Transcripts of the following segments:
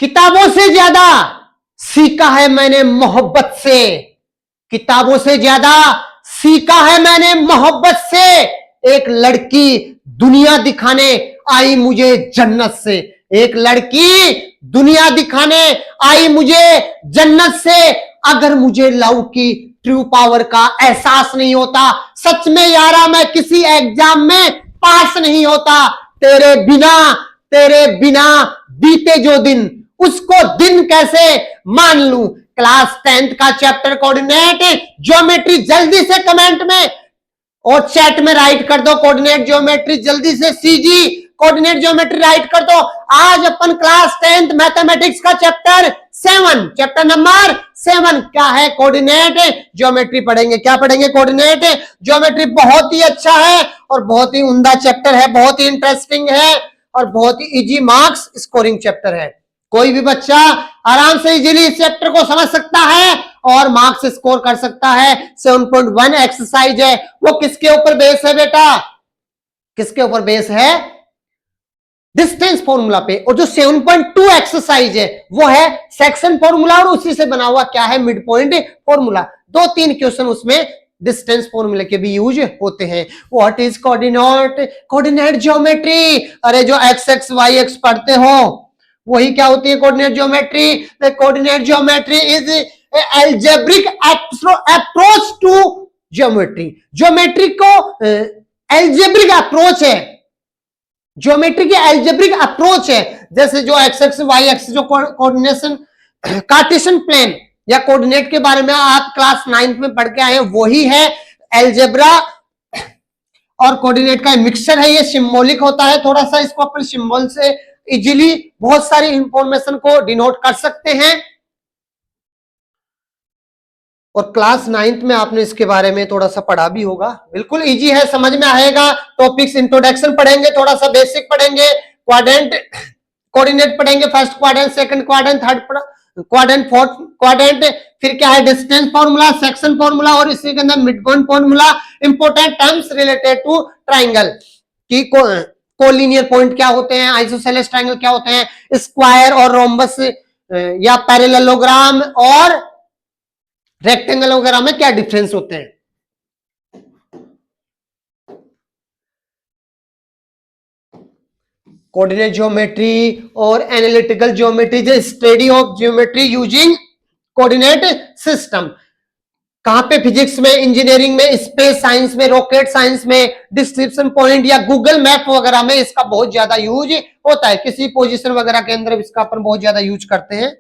किताबों से ज्यादा सीखा है मैंने मोहब्बत से, किताबों से ज्यादा सीखा है मैंने मोहब्बत से, एक लड़की दुनिया दिखाने आई मुझे जन्नत से, एक लड़की दुनिया दिखाने आई मुझे जन्नत से। अगर मुझे लव की ट्रू पावर का एहसास नहीं होता, सच में यारा मैं किसी एग्जाम में पास नहीं होता। तेरे बिना बीते जो दिन, उसको दिन कैसे मान लूं। क्लास 10th का चैप्टर कोऑर्डिनेट ज्योमेट्री जल्दी से कमेंट में और चैट में राइट कर दो, कोऑर्डिनेट ज्योमेट्री जल्दी से, सीजी कोऑर्डिनेट ज्योमेट्री राइट कर दो। आज अपन क्लास 10th मैथमेटिक्स का चैप्टर नंबर 7 क्या है, कोऑर्डिनेट ज्योमेट्री पढ़ेंगे। क्या पढ़ेंगे? Coordinate geometry. बहुत ही अच्छा है और बहुत ही उम्दा चैप्टर है, बहुत ही इंटरेस्टिंग है और बहुत ही इजी मार्क्स स्कोरिंग चैप्टर है। कोई भी बच्चा आराम से इजीली इस चैप्टर को समझ सकता है और मार्क्स स्कोर कर सकता है। 7.1 एक्सरसाइज है, वो किसके ऊपर बेस है बेटा? किसके ऊपर बेस है? डिस्टेंस फॉर्मूला पे। और जो 7.2 एक्सरसाइज है वो है सेक्शन फॉर्मूला और उसी से बना हुआ क्या है? Mid point formula. 2-3 क्वेश्चन उसमें डिस्टेंस फॉर्मूले के भी यूज होते हैं। What is coordinate geometry? अरे जो एक्स वाई एक्स पढ़ते हो वही क्या होती है coordinate geometry. The coordinate geometry is algebraic approach to geometry. Geometry को एल्जेब्रिक अप्रोच है, ज्योमेट्री की एल्जेब्रिक अप्रोच है। जैसे जो एक्स वाई एक्स जो कोऑर्डिनेशन कार्टेशियन प्लेन या कोऑर्डिनेट के बारे में आप क्लास 9th में पढ़ के आए हैं, वही है एल्जेब्रा और कोऑर्डिनेट का मिक्सचर है। ये सिंबॉलिक होता है, थोड़ा सा इसको अपन सिंबल से इजीली बहुत सारी इंफॉर्मेशन को डिनोट कर सकते हैं। और क्लास 9th में आपने इसके बारे में थोड़ा सा पढ़ा भी होगा। बिल्कुल इजी है, समझ में आएगा। टॉपिक्स इंट्रोडक्शन पढ़ेंगे, थोड़ा सा बेसिक पढ़ेंगे, क्वाड्रेंट कोऑर्डिनेट पढ़ेंगे, first quadrant, second quadrant, third quadrant, fourth quadrant, फिर क्या है डिस्टेंस फॉर्मूला, सेक्शन फॉर्मूला और इसी के अंदर mid point formula, important terms related to triangle की कोलिनियर पॉइंट क्या होते हैं, आइसोसेलेस ट्राइंगल क्या होते हैं, स्क्वायर और रोम्बस या पैरेललोग्राम और रेक्टेंगल वगैरह में क्या डिफरेंस होते हैं। कोऑर्डिनेट ज्योमेट्री और analytical geometry, the study of geometry using coordinate system. कहां पे? फिजिक्स में, इंजीनियरिंग में, स्पेस साइंस में, रॉकेट साइंस में, डिस्क्रिप्शन पॉइंट या गूगल मैप वगैरह में इसका बहुत ज्यादा यूज होता है। किसी पोजीशन वगैरह के अंदर इसका अपन बहुत ज्यादा यूज करते हैं।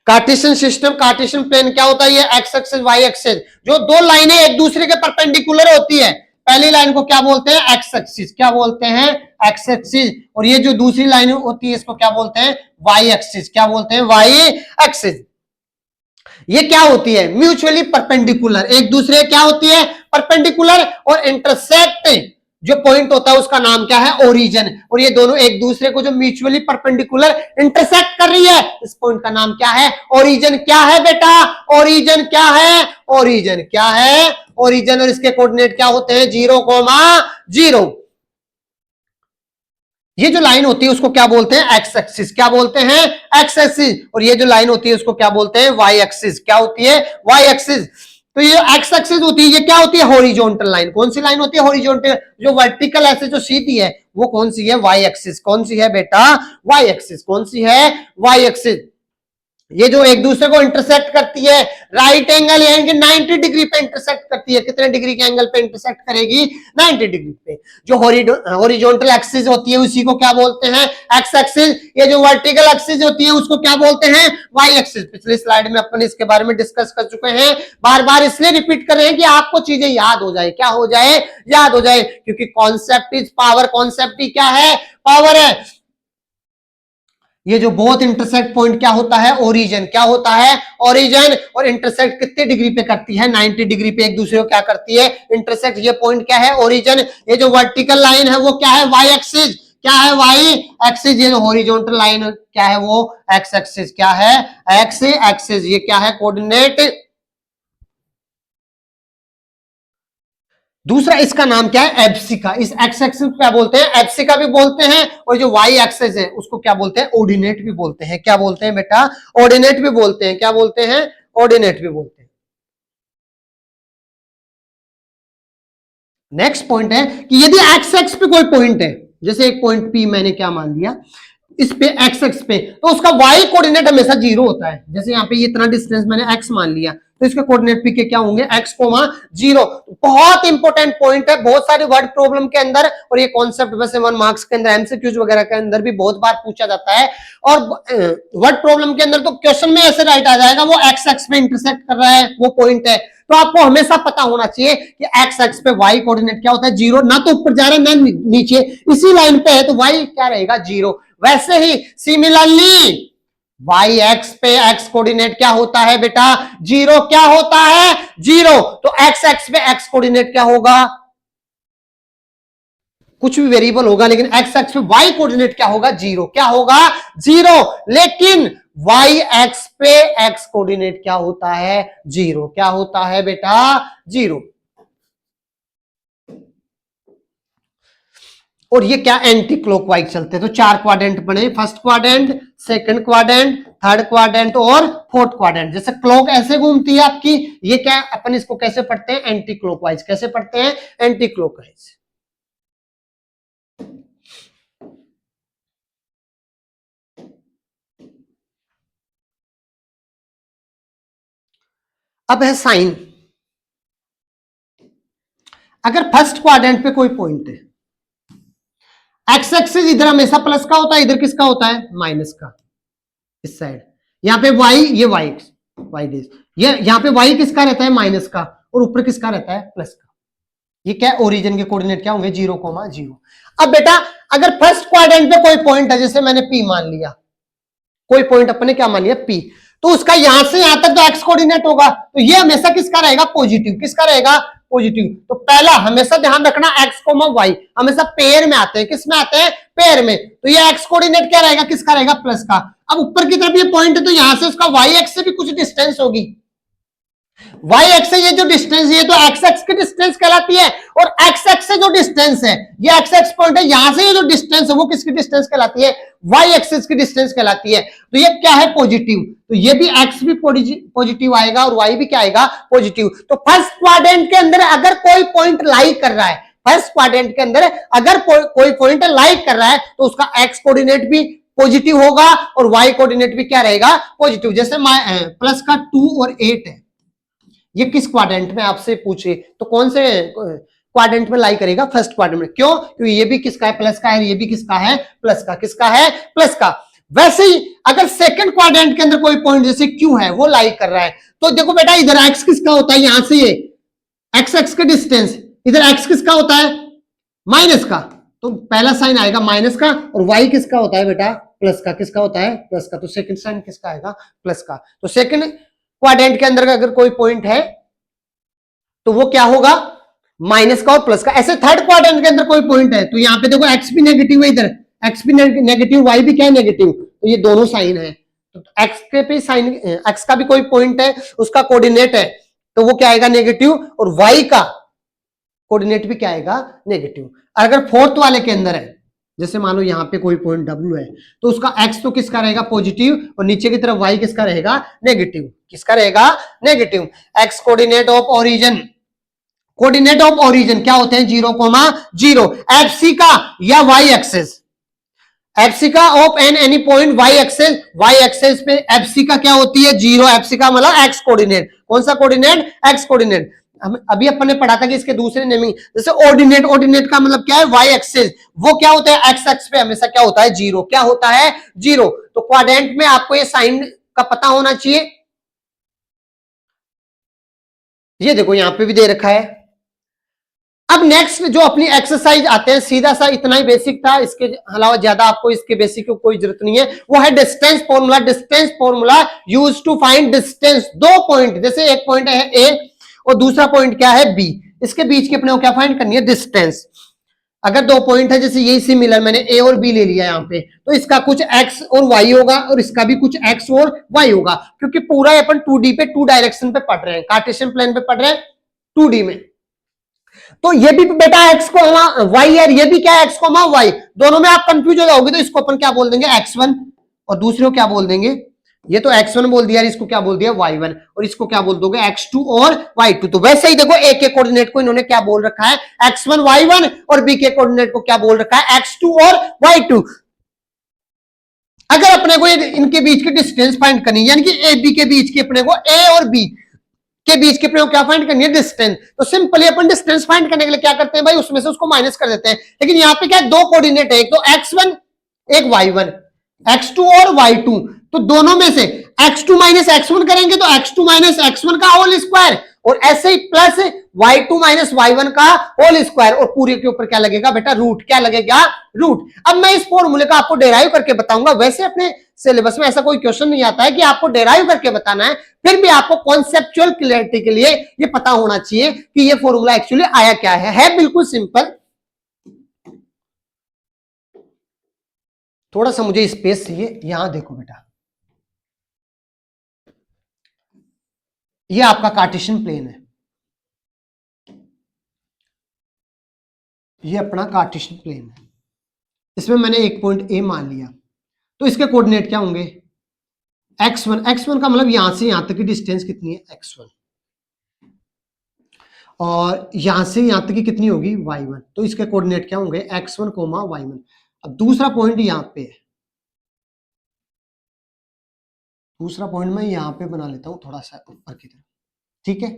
कार्टेशियन सिस्टम, कार्टेशियन प्लेन क्या होता है? ये एक्स एक्सिस वाई एक्सिस, जो दो लाइनें एक दूसरे के परपेंडिकुलर होती है। पहली लाइन को क्या बोलते हैं? X axis. क्या बोलते हैं? X axis. और ये जो दूसरी लाइन होती है इसको क्या बोलते हैं? Y axis. क्या बोलते हैं? Y axis. ये क्या होती है? म्यूचुअली परपेंडिकुलर, एक दूसरे क्या होती है? परपेंडिकुलर। और इंटरसेक्ट जो पॉइंट होता है उसका नाम क्या है? ओरिजिन। और ये दोनों एक दूसरे को जो म्यूचुअली परपेंडिकुलर इंटरसेक्ट कर रही है, इस पॉइंट का नाम क्या है? ओरिजिन। क्या है बेटा? ओरिजिन क्या है? ओरिजिन क्या है? ओरिजिन। और इसके कोऑर्डिनेट क्या होते हैं? 0,0। ये जो लाइन होती है उसको क्या बोलते हैं? X axis. क्या बोलते हैं? X axis. और ये जो लाइन होती है उसको क्या बोलते हैं? Y axis. क्या होती है? Y axis. तो ये एक्स एक्सिस होती है, ये क्या होती है? Horizontal line. कौन सी लाइन होती है? हॉरिजॉन्टल। जो वर्टिकल ऐसे जो सीधी है वो कौन सी है? Y axis. कौन सी है बेटा? Y axis. कौन सी है? Y axis. ये जो एक दूसरे को इंटरसेक्ट करती है, राइट एंगल यानी 90 डिग्री पे इंटरसेक्ट करती है। कितने डिग्री के एंगल पे इंटरसेक्ट करेगी? 90 डिग्री पे। जो हॉरिजॉन्टल एक्सिस होती है उसी को क्या बोलते हैं? X axis. ये जो वर्टिकल एक्सिस होती है उसको क्या बोलते हैं? Y axis. पिछली स्लाइड में अपन इसके बारे में डिस्कस कर चुके हैं। बार बार इसलिए रिपीट कर रहे हैं कि आपको चीजें याद हो जाए। क्या हो जाए? याद हो जाए। क्योंकि कॉन्सेप्ट इज पावर। कॉन्सेप्ट ही क्या है? पावर है। ये जो बहुत इंटरसेक्ट पॉइंट क्या होता है? ओरिजिन। क्या होता है? ओरिजिन। और इंटरसेक्ट कितने डिग्री पे करती है? 90 डिग्री पे एक दूसरे को क्या करती है? इंटरसेक्ट। ये पॉइंट क्या है? ओरिजिन। ये जो वर्टिकल लाइन है वो क्या है? Y axis. क्या है? Y axis. ये जो हॉरिजॉन्टल लाइन क्या है? वो एक्स एक्सिस। क्या है? X axis. ये क्या है? कोऑर्डिनेट दूसरा इसका नाम क्या है, एब्सिका। इस एक्स एक्सिस क्या बोलते हैं, एब्सिका भी बोलते हैं, और जो वाई एक्सिस है उसको क्या बोलते हैं, ऑर्डिनेट भी बोलते हैं। क्या बोलते हैं बेटा, ऑर्डिनेट भी बोलते हैं। क्या बोलते हैं, ऑर्डिनेट भी बोलते हैं। नेक्स्ट पॉइंट है कि यदि एक्स एक्स पे कोई पॉइंट है, जैसे एक पॉइंट पी मैंने क्या मान लिया, इस पे एक्स एक्स पे, तो उसका वाई कोऑर्डिनेट हमेशा जीरो होता है। जैसे यहाँ पे ये इतना डिस्टेंस मैंने एक्स मान लिया, तो इसके कोऑर्डिनेट पी के क्या होंगे, एक्स कोमा जीरो। बहुत इंपॉर्टेंट पॉइंट है, बहुत सारे वर्ड प्रॉब्लम के अंदर, और ये कॉन्सेप्ट वैसे 1 मार्क्स के अंदर एमसीक्यूज वगैरह के अंदर भी बहुत बार पूछा जाता है। और वर्ड प्रॉब्लम के अंदर तो क्वेश्चन में ऐसे राइट आ जाएगा, वो एक्स एक्स पे इंटरसेक्ट कर रहा है, वो पॉइंट है। तो आपको हमेशा पता होना चाहिए कि एक्स एक्स पे वाई कोऑर्डिनेट क्या होता है, जीरो। ना तो ऊपर जा रहा है ना नीचे, इसी लाइन पे है, तो वाई क्या रहेगा, जीरो। वैसे ही सिमिलरली वाई एक्स पे एक्स कोऑर्डिनेट क्या होता है बेटा, जीरो। क्या होता है, जीरो। तो एक्स एक्स पे एक्स कोऑर्डिनेट क्या होगा, कुछ भी वेरिएबल होगा, लेकिन एक्स एक्स पे वाई कोऑर्डिनेट क्या होगा, जीरो। क्या होगा, जीरो। लेकिन वाई एक्स पे एक्स कोऑर्डिनेट क्या होता है, जीरो। क्या होता है बेटा, जीरो। और ये क्या, एंटी क्लॉकवाइज चलते हैं। तो 4 क्वाड्रेंट बने, first quadrant, second quadrant, third quadrant और फोर्थ क्वाड्रेंट। जैसे क्लॉक ऐसे घूमती है आपकी, ये क्या, अपन इसको कैसे पढ़ते हैं, एंटी क्लॉकवाइज। कैसे पढ़ते हैं, एंटी क्लॉकवाइज। अब है साइन। अगर फर्स्ट क्वाड्रेंट पे कोई पॉइंट है, एक्स एक्सिस इधर हमेशा प्लस का होता है, इधर किसका होता है, माइनस का, इस साइड। यहां पे वाई, ये वाई वाई डेज, ये यहां पे वाई किसका रहता है, माइनस का, और ऊपर किसका रहता है, प्लस का। ये क्या, ओरिजिन के कोऑर्डिनेट क्या होंगे, 0,0। अब बेटा अगर फर्स्ट क्वाड्रेंट पे कोई पॉइंट है, जैसे मैंने पी मान लिया, कोई पॉइंट अपने क्या मान लिया, पी, तो उसका यहां से यहां तक तो एक्स कोऑर्डिनेट होगा, तो ये हमेशा किसका रहेगा, पॉजिटिव। किसका रहेगा, पॉजिटिव। तो पहला हमेशा ध्यान रखना, एक्स कोमा वाई हमेशा पेयर में आते हैं। किस में आते हैं, पेयर में। तो ये एक्स कोऑर्डिनेट क्या रहेगा, किसका रहेगा, प्लस का। अब ऊपर की तरफ ये पॉइंट है, तो यहां से उसका वाई एक्स से भी कुछ डिस्टेंस होगी। वाई एक्स से ये जो डिस्टेंस, ये तो एक्स एक्स की डिस्टेंस कहलाती है, और एक्स एक्स से जो डिस्टेंस है, ये एक्स एक्स पॉइंट है, यहां से ये जो डिस्टेंस है वो किसकी डिस्टेंस कहलाती है, वाई एक्सिस की डिस्टेंस कहलाती है। तो ये क्या है, पॉजिटिव। तो ये भी एक्स भी पॉजिटिव आएगा और वाई भी क्या आएगा, पॉजिटिव। तो फर्स्ट क्वाड्रेंट के अंदर अगर कोई पॉइंट लाई कर रहा है, फर्स्ट क्वाड्रेंट के अंदर अगर कोई पॉइंट लाइक कर रहा है, तो उसका एक्स कोऑर्डिनेट भी पॉजिटिव होगा और वाई कोऑर्डिनेट भी क्या रहेगा, पॉजिटिव। जैसे प्लस का 2 और 8 है, ये किस क्वाड्रेंट में आपसे पूछे, तो कौन से क्वाड्रेंट में लाई करेगा, फर्स्ट क्वाड्रेंट में। क्यों, क्योंकि ये भी किसका है, प्लस का है, ये भी किसका है, प्लस का। किसका है, प्लस का। वैसे ही अगर सेकंड क्वाड्रेंट के अंदर कोई पॉइंट जैसे क्यू है, वो लाई कर रहा है, तो देखो बेटा इधर एक्स किसका होता है, यहां से ये एक्स एक्स का डिस्टेंस, इधर एक्स किसका होता है, माइनस का। तो पहला साइन आएगा माइनस का, और वाई किसका होता है बेटा, प्लस का। किसका होता है, प्लस का। तो सेकंड साइन किसका आएगा, प्लस का। तो सेकंड क्वाड्रेंट के अंदर अगर कोई पॉइंट है, तो वो क्या होगा, माइनस का और प्लस का। ऐसे थर्ड क्वाड्रेंट के अंदर कोई पॉइंट है, तो यहाँ पे देखो एक्स भी नेगेटिव है, इधर एक्स भी नेगेटिव, वाई भी क्या है, नेगेटिव। तो ये दोनों साइन है। तो एक्स के पे साइन, एक्स का भी कोई पॉइंट है, उसका कोऑर्डिनेट है, तो वो क्या आएगा, नेगेटिव, और वाई का कोऑर्डिनेट भी क्या आएगा, नेगेटिव। अगर फोर्थ वाले के अंदर है, जैसे मान लो यहाँ पे कोई पॉइंट डब्ल्यू है, तो उसका एक्स तो किसका रहेगा, पॉजिटिव, और नीचे की तरफ वाई किसका रहेगा, नेगेटिव। किसका रहेगा, negative. X coordinate of origin, coordinate of origin क्या होते हैं, 0,0। एफसी का या वाई एक्सेस, एफसी का of an any point Y axes, Y axes पे एफसी का क्या होती है, 0। एफसी का मतलब एक्स कोऑर्डिनेट। कौन सा कोऑर्डिनेट, एक्स कोऑर्डिनेट। अभी अपन ने पढ़ा था कि इसके दूसरे नेमिंग, जैसे ऑर्डिनेट, ऑर्डिनेट का मतलब क्या है, वाई एक्सिस, वो क्या होता है, एक्स एक्स पे हमेशा क्या होता है, 0। क्या होता है, 0। तो क्वाड्रेंट में आपको ये साइन का पता होना चाहिए। ये देखो यहां पे भी दे रखा है। अब नेक्स्ट जो अपनी एक्सरसाइज आते हैं, सीधा सा इतना ही बेसिक था, इसके अलावा ज्यादा आपको इसके बेसिक की कोई जरूरत नहीं है। वो है distance formula. Distance formula use to find distance. दो पॉइंट, जैसे एक पॉइंट है ए और दूसरा पॉइंट क्या है, बी, इसके बीच की अपने को क्या फाइंड करनी है, डिस्टेंस। अगर दो पॉइंट है, जैसे यही सिमिलर, मैंने ए और बी ले लिया यहाँ पे, तो इसका कुछ एक्स और वाई होगा और इसका भी कुछ एक्स और वाई होगा, क्योंकि पूरा अपन 2D पे 2 डायरेक्शन पे पढ़ रहे हैं, कार्टेशियन प्लेन पे पढ़ रहे हैं 2D में। तो ये भी बेटा x को वाई है, ये भी क्या है x को वाई, दोनों में आप कंफ्यूज हो जाओगे, तो इसको अपन क्या बोल देंगे x1 और दूसरे को क्या बोल देंगे, ये तो x1 बोल दिया, इसको क्या बोल दिया y1, और इसको क्या बोल दोगे x2 और y2। तो वैसे ही देखो a के कोऑर्डिनेट को इन्होंने क्या बोल रखा है x1 y1, और b के कोऑर्डिनेट को क्या बोल रखा है x2 और y2। अगर अपने को इनके बीच की डिस्टेंस फाइंड करनी है, यानी कि ए बी के बीच की अपने को a और b के बीच के अपने को क्या फाइंड करनी है, डिस्टेंस। तो सिंपली अपन डिस्टेंस फाइंड करने के लिए क्या करते हैं भाई, उसमें से उसको माइनस कर देते हैं। लेकिन यहाँ पे क्या है, दो कोऑर्डिनेट है, एक तो x1 एक y1, x2 और y2, तो दोनों में से x2 माइनस x1 करेंगे तो x2 माइनस x1 का होल स्क्वायर, और ऐसे ही प्लस y2 माइनस y1 का होल स्क्वायर, और पूरे के ऊपर क्या लगेगा बेटा, रूट। क्या लगेगा, रूट। अब मैं इस फॉर्मूले का आपको डेराइव करके बताऊंगा। वैसे अपने सिलेबस में ऐसा कोई क्वेश्चन नहीं आता है कि आपको डेराइव करके बताना है, फिर भी आपको कॉन्सेप्चुअल क्लैरिटी के लिए ये पता होना चाहिए कि ये फॉर्मूला एक्चुअली आया क्या है बिल्कुल सिंपल। थोड़ा सा मुझे स्पेस चाहिए, यहां देखो बेटा, ये आपका कार्टेशियन प्लेन है, ये अपना कार्टेशियन प्लेन है, इसमें मैंने एक पॉइंट ए मान लिया, तो इसके कोऑर्डिनेट क्या होंगे, x1, x1 का मतलब यहां से यहां तक की डिस्टेंस कितनी है x1, और यहां से यहां तक की कितनी होगी y1, तो इसके कोऑर्डिनेट क्या होंगे x1, y1। अब दूसरा पॉइंट यहां पे है, दूसरा पॉइंट मैं यहां पे बना लेता हूं थोड़ा सा ऊपर की तरफ, ठीक है,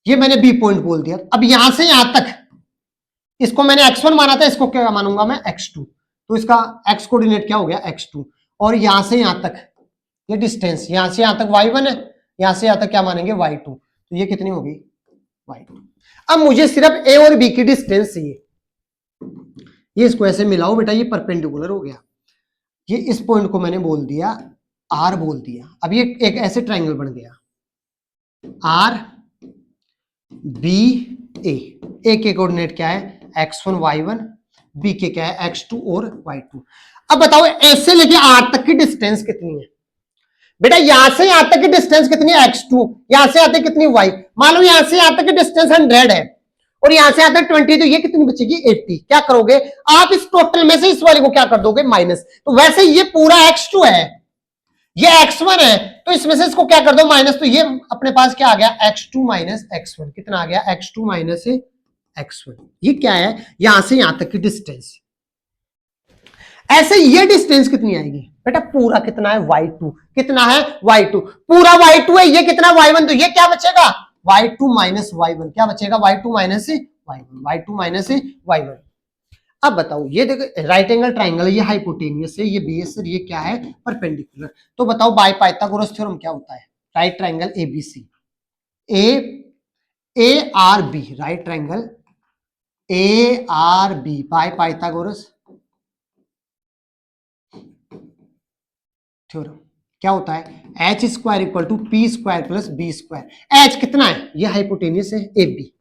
ये मैंने बी पॉइंट बोल दिया। अब यहां से यहां तक इसको मैंने x1 माना था, इसको क्या मानूंगा मैं x2, तो इसका x कोऑर्डिनेट क्या हो गया x2, और यहां से यहां तक ये डिस्टेंस, यहां से यहां तक y1 है, यहां से यहां तक क्या मानेंगे y2, तो ये कितनी होगी y2। अब मुझे सिर्फ a और b की डिस्टेंस चाहिए, ये इसको ऐसे मिलाओ बेटा, ये परपेंडिकुलर हो गया, ये इस पॉइंट को मैंने बोल दिया r बोल दिया। अब ये एक ऐसे ट्राइंगल बन गया r b a के कोऑर्डिनेट क्या है x1 y1, b के क्या है x2 और y2। अब बताओ a से लेके r तक की डिस्टेंस कितनी है बेटा, यहां से यहां तक की डिस्टेंस कितनी है x2, यहां से यहां तक कितनी y, मान लो यहां से यहां तक की डिस्टेंस 100 है और यहां से यहां तक 20, तो ये कितनी बचेगी 80। क्या करोगे आप, इस टोटल में से इस वाले को क्या कर दोगे माइनस, तो वैसे ये पूरा x2 है, ये x1 है, तो इसमें से इसको क्या कर दो माइनस, तो ये अपने पास क्या आ गया x2 माइनस x1, कितना आ गया x2 माइनस x1। ये क्या है, यहां से यहां तक की डिस्टेंस। ऐसे ये डिस्टेंस कितनी आएगी बेटा, पूरा कितना है y2, कितना है y2, पूरा y2 है, ये कितना y1, तो ये क्या बचेगा y2 माइनस y1, क्या बचेगा y2 minus y1, y2 minus y1। अब बताओ, ये देखो राइट एंगल ट्राइंगल है, ये हाइपोटेनियस है, ये बेस है, ये क्या है परपेंडिकुलर। तो बताओ बाय पाइथागोरस थ्योरम क्या होता है, right triangle ABC, A R B, right triangle A R B by Pythagoras theorem क्या होता है, H square equal to P square plus B square. H कितना है, ये हाइपोटेनियस है ए बी,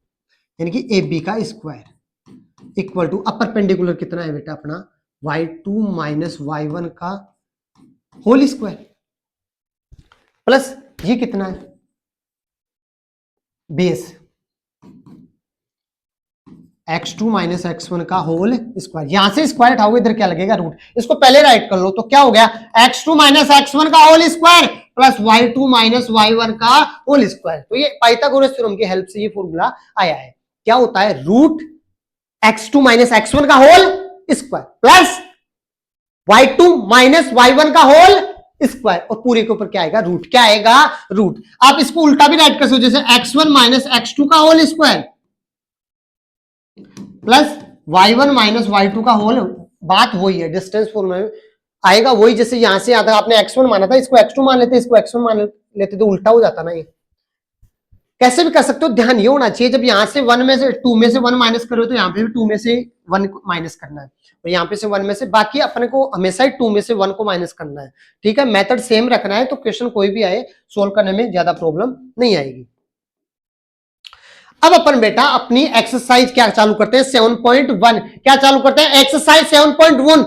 यानी कि ए बी का स्क्वायर इक्वल टू, अब परपेंडिकुलर कितना है बेटा अपना y2 माइनस y1 का होल स्क्वायर, प्लस ये कितना है बेस x2 माइनस x1 का होल स्क्वायर, यहां से स्क्वायर उठाओगे इधर क्या लगेगा रूट, इसको पहले राइट कर लो, तो क्या हो गया x2 माइनस x1 का whole square plus y2 minus y1 का होल स्क्वायर। तो ये पाइथागोरस थ्योरम की हेल्प से ये फॉर्मूला आया है। क्या होता है, रूट x2 माइनस x1 का whole square plus y2 minus y1 का होल स्क्वायर, और पूरे के ऊपर क्या आएगा रूट, क्या आएगा रूट। आप इसको उल्टा भी राइट कर सकते हो, जैसे x1 माइनस x2 का whole square plus y1 minus y2 का होल, बात वही है, डिस्टेंस फॉर्मूला में आएगा वही, जैसे यहां से आता आपने x1 माना था, इसको x2 मान लेते, इसको x1 मान लेते, तो उल्टा हो जाता ना। ये कैसे भी कर सकते हो, ध्यान ये होना चाहिए, जब यहां से 1 में से 2 में से 1 माइनस करो, तो यहाँ पे भी 2 में से 1 माइनस करना है, और यहाँ पे से 1 में से, बाकी अपने को हमेशा ही 2 में से 1 को माइनस करना है, ठीक है, मेथड सेम रखना है, तो क्वेश्चन कोई भी आए सोल्व करने में ज्यादा प्रॉब्लम नहीं आएगी। अब अपन बेटा अपनी एक्सरसाइज क्या चालू करते हैं 7.1, क्या चालू करते हैं एक्सरसाइज 7.1,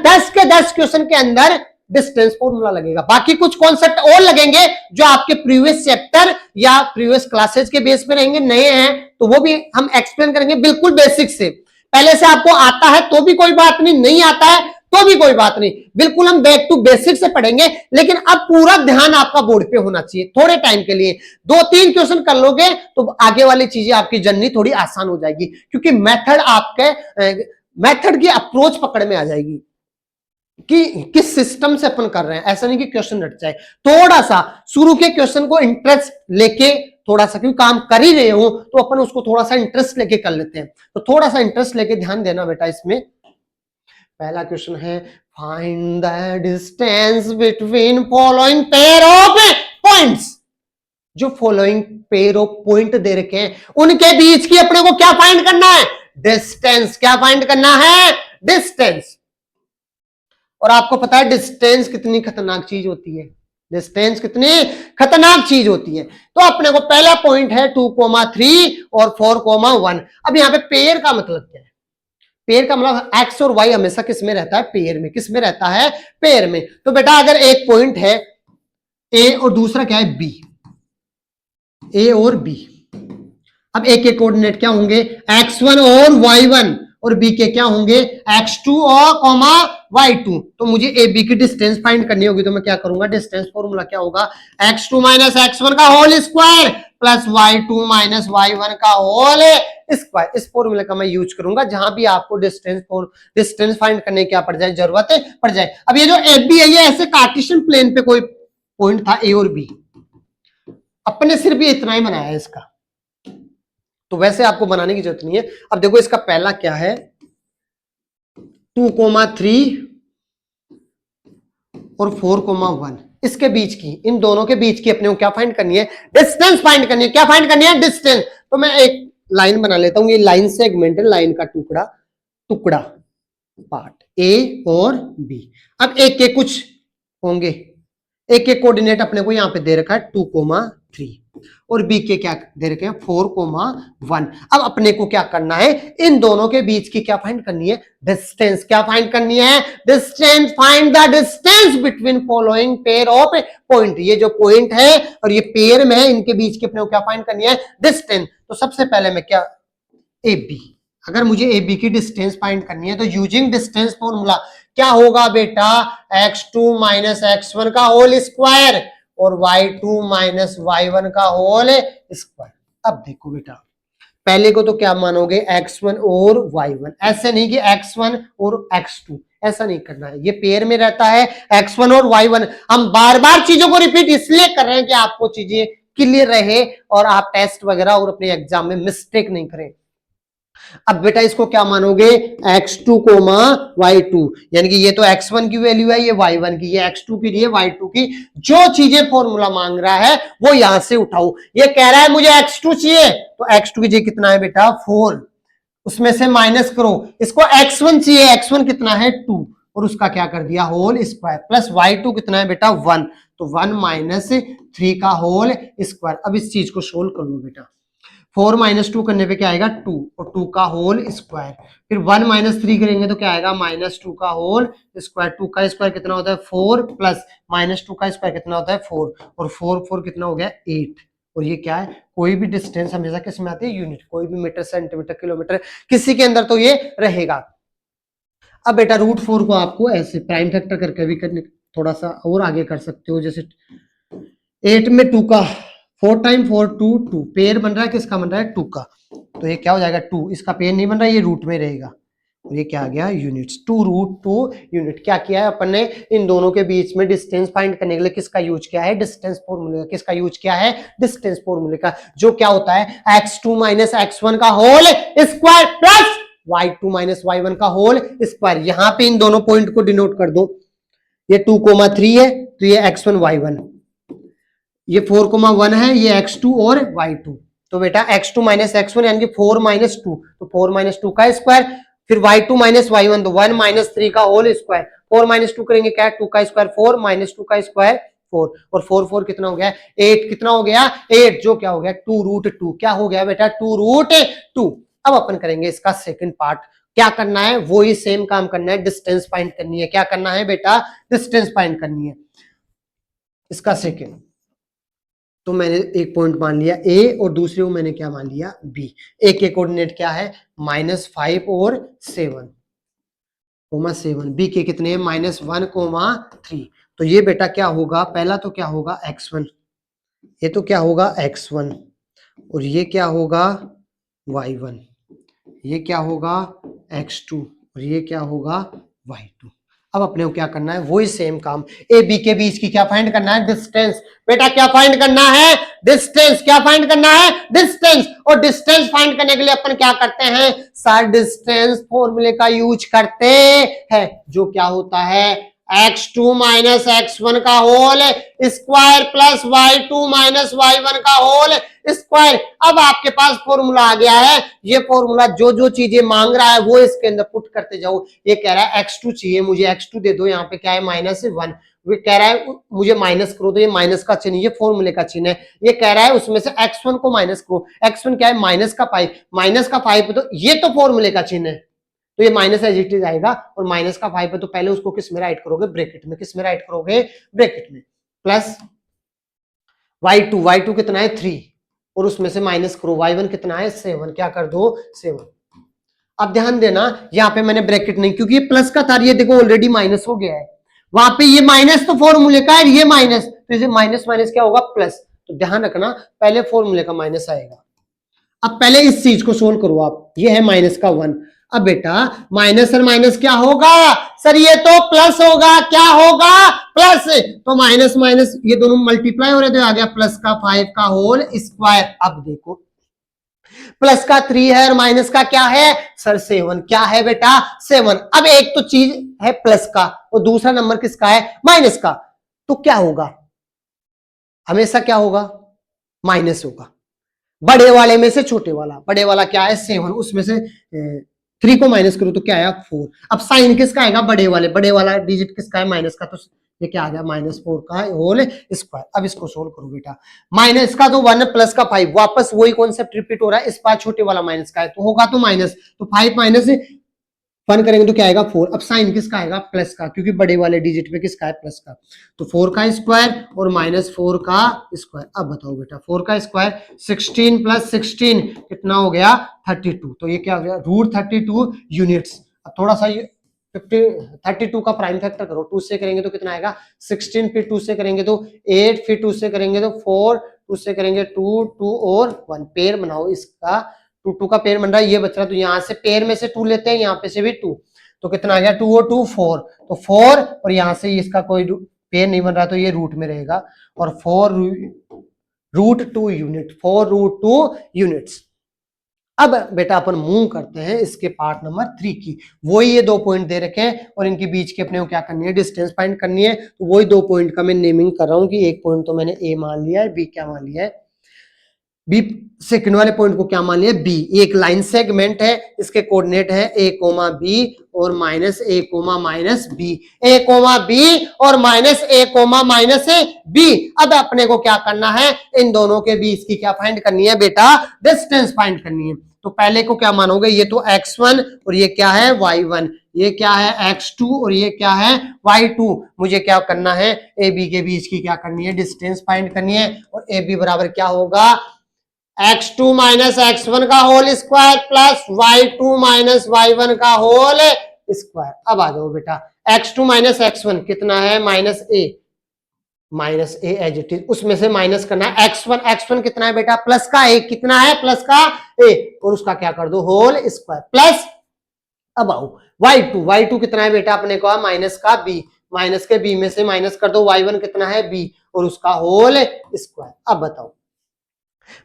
10 के 10 क्वेश्चन के अंदर डिस्टेंस फॉर्मूला लगेगा, बाकी कुछ कॉन्सेप्ट और लगेंगे जो आपके प्रीवियस चैप्टर या प्रीवियस क्लासेज के बेस पे रहेंगे, नए हैं तो वो भी हम एक्सप्लेन करेंगे बिल्कुल बेसिक से। पहले से आपको आता है तो भी कोई बात नहीं, नहीं आता है तो भी कोई बात नहीं, बिल्कुल हम बैक टू बेसिक से पढ़ेंगे। लेकिन अब पूरा ध्यान आपका बोर्ड पे होना चाहिए थोड़े टाइम के लिए। 2-3 क्वेश्चन कर लोगे तो आगे वाली चीजें आपकी जर्नी थोड़ी आसान हो जाएगी, क्योंकि मेथड आपके मेथड की अप्रोच पकड़ में आ जाएगी कि किस सिस्टम से अपन कर रहे हैं। ऐसा नहीं कि क्वेश्चन रट जाए, थोड़ा सा शुरू के क्वेश्चन को इंटरेस्ट लेके थोड़ा सा, क्योंकि काम कर ही रहे हो तो अपन उसको थोड़ा सा इंटरेस्ट लेके कर लेते हैं। तो थोड़ा सा इंटरेस्ट लेके ध्यान देना बेटा। इसमें पहला क्वेश्चन है, find the distance between following pair of points. जो फॉलोइंग पेयर ऑफ पॉइंट दे रखे हैं उनके बीच की अपने को क्या फाइंड करना है? डिस्टेंस। क्या फाइंड करना है? डिस्टेंस। और आपको पता है डिस्टेंस कितनी खतरनाक चीज होती है, डिस्टेंस कितनी खतरनाक चीज होती है। तो अपने को पहला पॉइंट है 2,3 और 4,1। अब यहां पे पेयर का मतलब क्या है? पेयर का मतलब एक्स और वाई हमेशा किस में रहता है? पेयर में। किस में रहता है? पेयर में। तो बेटा अगर एक पॉइंट है ए और दूसरा क्या है? बी, ए और बी। अब ए के कोऑर्डिनेट क्या होंगे? x1 और y1, और बी के क्या होंगे? x2 और कॉमा y2। तो मुझे ए बी की डिस्टेंस फाइंड करनी होगी, तो मैं क्या करूंगा? डिस्टेंस फॉर्मूला क्या होगा? x2 माइनस x1 का whole square plus y2 minus y1 का होल स्क्वायर। इस फॉर्मूले का मैं यूज करूंगा जहां भी आपको डिस्टेंस फाइंड करने की क्या पड़ जाए? जरूरत पड़ जाए। अब ये जो ए बी है, ये ऐसे कार्टेशियन प्लेन पे कोई पॉइंट था ए और बी, अपने सिर्फ ये इतना ही बनाया है इसका, तो वैसे आपको बनाने की जरूरत नहीं है। अब देखो इसका पहला क्या है? 2,3 और 4,1। इसके बीच की, इन दोनों के बीच की अपने को क्या फाइंड करनी है? डिस्टेंस फाइंड करनी है। क्या फाइंड करनी है? डिस्टेंस। तो मैं एक लाइन बना लेता हूं, ये लाइन सेगमेंट है, लाइन का टुकड़ा टुकड़ा पार्ट ए और बी। अब एक के कुछ होंगे, एक के कोऑर्डिनेट अपने को यहां पे दे रखा है 2,3 और बी के क्या दे रखे हैं? 4,1। अब अपने को क्या करना है? इन दोनों के बीच की क्या फाइंड करनी है? डिस्टेंस। क्या फाइंड करनी है? Distance. Find the distance between following pair of point. ये जो पॉइंट है और ये पेयर में है, इनके बीच की अपने को क्या फाइंड करनी है? डिस्टेंस। तो सबसे पहले मैं क्या, ए बी। अगर मुझे ए बी की डिस्टेंस फाइंड करनी है तो यूजिंग डिस्टेंस फॉर्मूला क्या होगा बेटा? x2 माइनस x1 का होल स्क्वायर और y2 माइनस y1 का होल स्क्वायर। अब देखो बेटा, पहले को तो क्या मानोगे? x1 और y1। ऐसे नहीं कि x1 और x2, ऐसा नहीं करना है। ये पेयर में रहता है x1 और y1। हम बार बार चीजों को रिपीट इसलिए कर रहे हैं कि आपको चीजें क्लियर रहे और आप टेस्ट वगैरह और अपने एग्जाम में मिस्टेक नहीं करें। अब बेटा इसको क्या मानोगे? x2 कोमा y2, यानी कि ये तो x1 की वैल्यू है, ये y1 की, ये x2 की, ये y2 की। जो चीजें फॉर्मूला मांग रहा है वो यहां से उठाओ। ये कह रहा है मुझे x2 चाहिए, तो x2 की जगह कितना है बेटा? 4, उसमें से माइनस करो। इसको x1 चाहिए, x1 कितना है? 2, और उसका क्या कर दिया? Whole square. प्लस y2 कितना है बेटा? 1, तो 1 माइनस 3 का होल स्क्वायर। अब इस चीज को सोल्व कर लो बेटा। 4 माइनस 2 करने पे क्या आएगा? 2, और 2 का होल स्क्वायर। फिर 1 माइनस 3 करेंगे तो क्या आएगा? माइनस 2 का होल स्क्वायर। 2 का स्क्वायर कितना होता है? 4, प्लस माइनस 2 का स्क्वायर कितना होता है? 4, और 4 कितना हो गया? 8। और ये क्या है? कोई भी डिस्टेंस हमेशा किस में आती है? यूनिट। कोई भी मीटर, सेंटीमीटर, किलोमीटर, किसी के अंदर तो ये रहेगा। अब बेटा रूट 4 को आपको ऐसे प्राइम फैक्टर करके भी करने, थोड़ा सा और आगे कर सकते हो। जैसे 8 में 2 का 4 टाइम 4 2 पेयर बन रहा है, किसका बन रहा है? 2 का। तो ये क्या हो जाएगा? 2। इसका पेयर नहीं बन रहा है, ये रूट में रहेगा, और ये क्या आ गया? यूनिट्स। 2 root 2 unit. क्या किया है अपन ने? इन दोनों के बीच में डिस्टेंस फाइंड करने के लिए किसका यूज किया है? डिस्टेंस फॉर्मूले का। किसका यूज किया है? डिस्टेंस फॉर्मूले का, जो क्या होता है? x2 माइनस x1 का whole square plus y2 minus y1 का होल स्क्वायर। यहां पे इन दोनों पॉइंट को डिनोट कर दो। ये 2,3 है तो ये x1 y1, ये 4,1 है, ये x2 और y2। तो बेटा x2 माइनस x1 यानी कि 4 माइनस 2, तो 4 माइनस 2 का स्क्वायर, फिर y2 माइनस y1, तो 1 माइनस 3 का होल स्क्वायर। 4 माइनस 2 करेंगे क्या? 2 का स्क्वायर 4, माइनस 2 का स्क्वायर 4, और 4 कितना हो गया? 8। कितना हो गया? 8, जो क्या हो गया? 2 रूट 2। क्या हो गया बेटा? 2 रूट 2। अब अपन करेंगे इसका सेकंड पार्ट। क्या करना है? वो ही सेम काम करना है, डिस्टेंस फाइंड करनी है। क्या करना है बेटा? डिस्टेंस फाइंड करनी है। इसका सेकंड तो मैंने एक पॉइंट मान लिया ए और दूसरे को मैंने क्या मान लिया बी। ए के कोऑर्डिनेट क्या है -5 और 7, बी के कितने हैं -1, 3। तो ये बेटा क्या होगा, पहला तो क्या होगा x1, ये तो क्या होगा x1 और ये क्या होगा y1, ये क्या होगा x2 और ये क्या होगा y2। अब अपने को क्या करना है, वही सेम काम, ए बी के बीच की क्या फाइंड करना है डिस्टेंस। बेटा क्या फाइंड करना है डिस्टेंस, क्या फाइंड करना है डिस्टेंस। और डिस्टेंस फाइंड करने के लिए अपन क्या करते हैं, सार डिस्टेंस फॉर्मूले का यूज करते हैं, जो क्या होता है x2 माइनस x1 का whole square plus y2 minus y1 का होल स्क्वायर। अब आपके पास फॉर्मूला आ गया है, ये फॉर्मूला जो जो चीजें मांग रहा है वो इसके अंदर पुट करते जाओ। ये कह रहा है x2 चाहिए, मुझे x2 दे दो, यहाँ पे क्या है -1। वो कह रहा है मुझे माइनस करो, तो ये माइनस का चिन्ह, ये फॉर्मूले का चिन्ह है। ये कह रहा है उसमें से x1 को माइनस करो, x1 क्या है -5, -5 तो ये तो फॉर्मूले का चिन्ह है, तो ये माइनस एज इट इज आएगा। और -5 है तो पहले उसको किस में राइट करोगे ब्रैकेट में, किस में राइट करोगे ब्रैकेट में, प्लस y2 कितना है 3 और उसमें से माइनस करो y1 कितना है 7, क्या कर दो 7। अब ध्यान देना यहाँ पे मैंने ब्रैकेट नहीं, क्योंकि ये प्लस का था, ये देखो ऑलरेडी माइनस हो गया है, वहां पे ये माइनस तो फॉर्मूले का है, ये माइनस, तो इसे माइनस माइनस क्या होगा प्लस। तो ध्यान रखना पहले फॉर्मूले का माइनस आएगा। अब पहले इस चीज को सोल्व करो आप, ये है -1। अब बेटा माइनस और माइनस क्या होगा सर, ये तो प्लस होगा, क्या होगा प्लस, तो माइनस माइनस ये दोनों मल्टीप्लाई हो रहे थे, आ गया प्लस का 5 का होल स्क्वायर। अब देखो प्लस का 3 है और माइनस का क्या है सर 7, क्या है बेटा 7। अब एक तो चीज है प्लस का और दूसरा नंबर किसका है माइनस का, तो क्या होगा हमेशा क्या होगा माइनस होगा। बड़े वाले में से छोटे वाला, बड़े वाला क्या है 7, उसमें से 3 को माइनस करो तो क्या आया 4। अब साइन किसका आएगा बड़े वाले, बड़े वाला डिजिट किसका है माइनस का, तो ये क्या आ गया -4 का होल स्क्वायर। अब इसको सोल्व करो बेटा, माइनस का तो 1 प्लस का 5, वापस वही कॉन्सेप्ट रिपीट हो रहा है, इस बार छोटे वाला माइनस का है तो होगा तो माइनस, तो 5 माइनस 1 करेंगे तो क्या आएगा 4। अब साइन किसका आएगा प्लस का, क्योंकि बड़े वाले डिजिट पे किसका है प्लस का, तो 4 का स्क्वायर और -4 का स्क्वायर। अब बताओ बेटा 4 का स्क्वायर 16 प्लस 16 कितना हो गया 32, तो ये क्या हो गया √32 यूनिट्स। अब थोड़ा सा 32 का प्राइम फैक्टर करो, 2 से करेंगे तो कितना आएगा 16, फिर 2 से करेंगे तो 8, फिर 2 से करेंगे तो 4, 2 से करेंगे 2, 2 और 1, पेयर बनाओ इसका, 2 का पेयर बन रहा है, ये बच रहा है, तो यहाँ से पेयर में से 2 लेते हैं, यहाँ पे से भी 2, तो कितना आ गया 2 और 2 4, तो 4 और यहाँ से इसका कोई पेयर नहीं बन रहा तो ये रूट में रहेगा, और 4√2 यूनिट, 4√2 यूनिट्स। अब बेटा अपन मूव करते हैं इसके पार्ट नंबर 3 की, वही ये 2 पॉइंट दे रखे हैं और इनके बीच के अपने को क्या करनी है डिस्टेंस फाइंड करनी है। तो वही 2 पॉइंट का मैं नेमिंग कर रहा हूँ कि एक पॉइंट तो मैंने ए मान लिया है, बी क्या मान लिया है, बी सेकंड वाले पॉइंट को क्या मान लिया बी। एक लाइन सेगमेंट है, इसके कोऑर्डिनेट है a, b और -a, -b, a, b और -a, -b। अब अपने को क्या करना है इन दोनों के बीच की क्या फाइंड करनी है बेटा डिस्टेंस फाइंड करनी है। तो पहले को क्या मानोगे, ये तो x1 और ये क्या है y1, ये क्या है x2 और ये क्या है y2। मुझे क्या करना है ए बी के बीच की क्या करनी है डिस्टेंस फाइंड करनी है, और ए बी बराबर क्या होगा x2 माइनस x1 का whole square plus y2 minus y1 का होल स्क्वायर। अब आ जाओ बेटा x2 माइनस x1 कितना है -a एज इट इज, उसमें से माइनस करना है x1 कितना है बेटा प्लस का a, कितना है प्लस का a, और उसका क्या कर दो होल स्क्वायर प्लस। अब आओ y2 कितना है बेटा अपने को माइनस का b, माइनस के b में से माइनस कर दो y1 कितना है b और उसका होल स्क्वायर। अब बताओ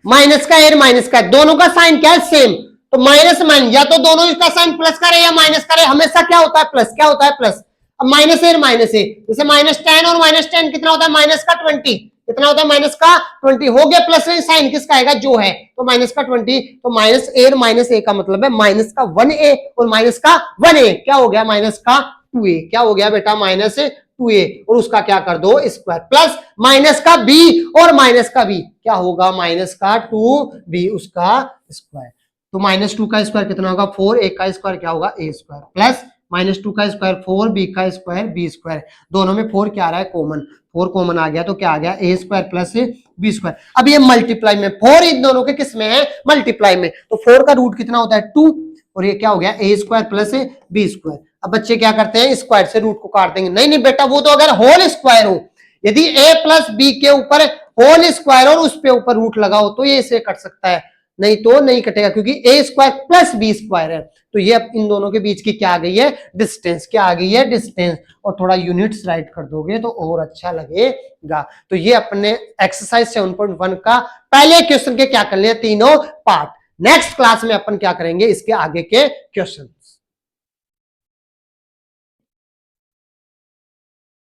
माइनस का एयर माइनस का, दोनों का साइन क्या है सेम, तो माइनस माइनस या तो दोनों इसका साइन प्लस करे या माइनस करे, हमेशा क्या होता है प्लस, क्या होता है प्लस। अब माइनस एयर माइनस है, जैसे -10 और -10 कितना होता है -20, कितना होता है -20 हो गया, प्लस साइन किसका आएगा जो है, तो -20, तो -a का मतलब है -1a और -1a क्या हो गया -2a, क्या हो गया बेटा -2a और उसका क्या कर दो स्क्वायर प्लस -b और -b क्या होगा -2b उसका स्क्वायर। तो -2 का स्क्वायर कितना होगा 4, 1 का स्क्वायर क्या होगा a स्क्वायर प्लस -2 का स्क्वायर 4, b का स्क्वायर b स्क्वायर, दोनों में 4 क्या आ रहा है कॉमन, 4 कॉमन आ गया तो क्या आ गया a square plus b square. अब ये मल्टीप्लाई में 4 इन दोनों के किस में है, मल्टीप्लाई में, तो 4 का रूट कितना होता है 2, और ये क्या हो गया a square plus b square. अब बच्चे क्या करते हैं, स्क्वायर से रूट को काट देंगे, नहीं नहीं बेटा, वो तो अगर होल स्क्वायर हो, यदि a प्लस b के ऊपर होल स्क्वायर और उस पे ऊपर रूट लगाओ तो ये इसे कट सकता है, नहीं तो नहीं कटेगा, क्योंकि a square plus b square है। तो ये अब इन दोनों के बीच की क्या आ गई है, डिस्टेंस, क्या आ गई है, डिस्टेंस। और थोड़ा यूनिट्स राइट कर दोगे तो और अच्छा लगेगा। तो ये अपने एक्सरसाइज 7.1 का पहले क्वेश्चन के क्या कर लिया, तीनों पार्ट। नेक्स्ट क्लास में अपन क्या करेंगे, इसके आगे के क्वेश्चन।